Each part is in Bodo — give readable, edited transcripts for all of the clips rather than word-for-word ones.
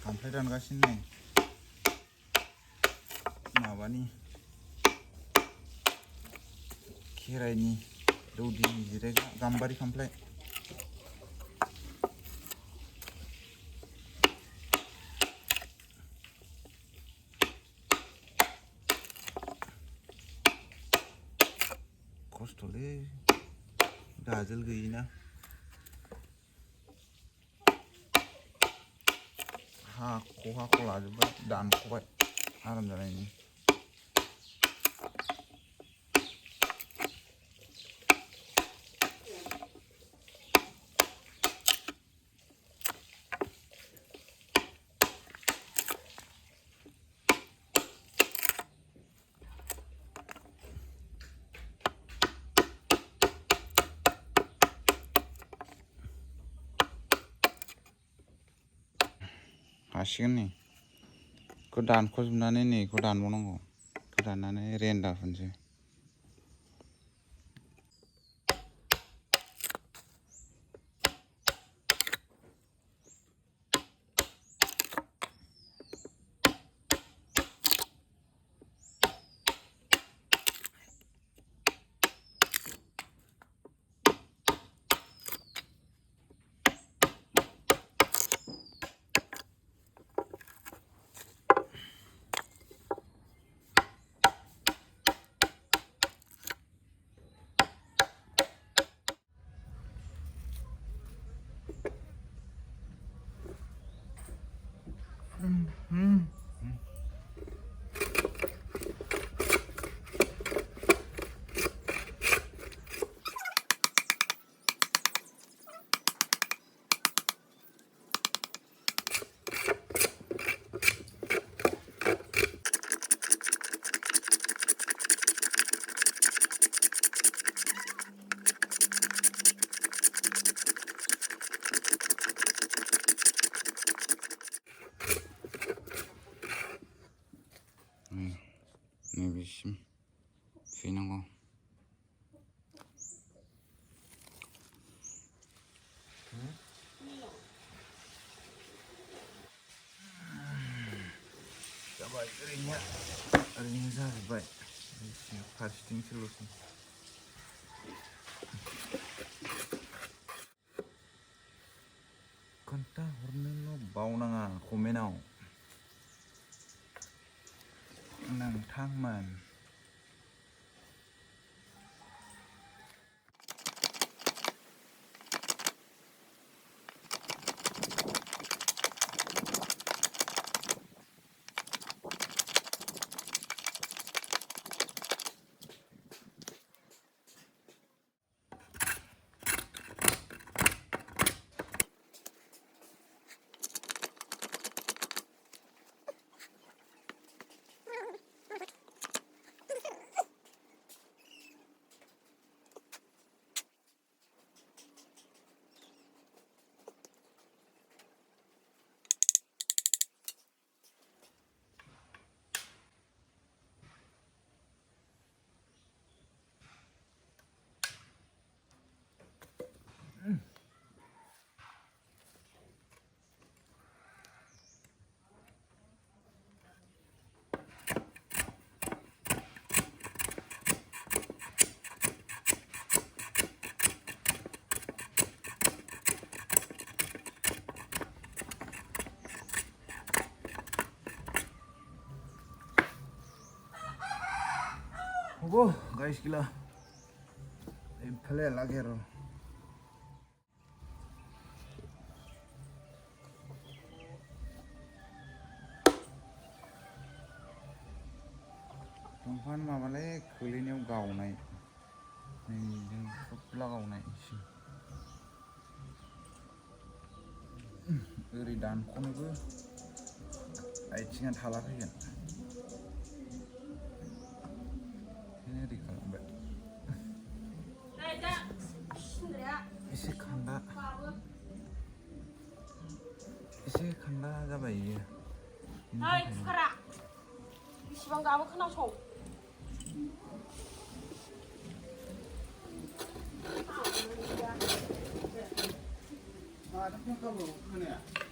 खामफ्लाय दानगासिनो नै माबानि खेराइनि दौदिनि जिरायग्रा गाम्बारि खामफ्लाय खस्थ'लै गाजोल गैयिना हाखौ लाजोब्बाय दानख'बाय आराम जानायनि हासिगोन नै बेखौ दानख'जोबनानै नै बेखौ दानबावनांगौ बेखौ दाननानै रेन्दा होनोसै नैबेसिम सैनांगौ जाबाय ओरैनो जाजोब्बाय फारसेथिं सोल'सै खोन्थाहरनोल' बावनाङा कमेन्टआव नोंथांमोन guys gila pelek lagi ro दंफां माबालाय खोलैनायाव गावनाय नै जों थफ्ला गावनाय ओरै दानख'नोबो आथिङा थाला फैगोन ओरै खालामबाय एसे खान्दा जाबाय इयो फुखारा बेसेबां गाबो खोनासं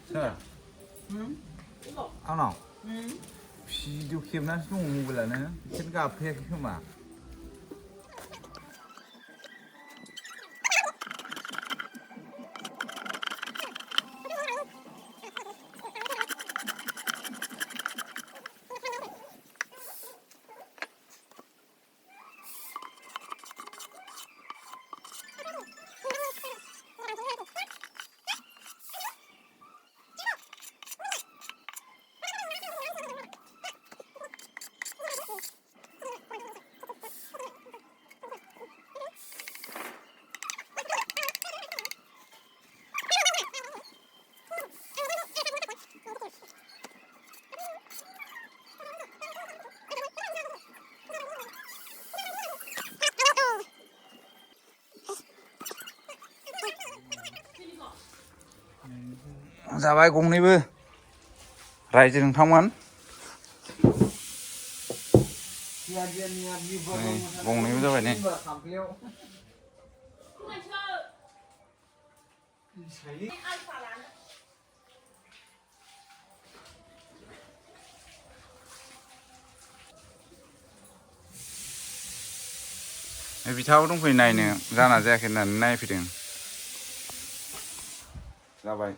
सोर 이거. आंनाव 응. भिडिअ खेबनानैसो दङ मबाइलानो बिसोर गाबफैयाखै खोमा जाबाय गंनैबो रायजोजों थांमोन गंनैबो जाबाय ने बिथाङाबो दंफैयो नायनो जाना जायाखै होननानै नायफैदों जाबाय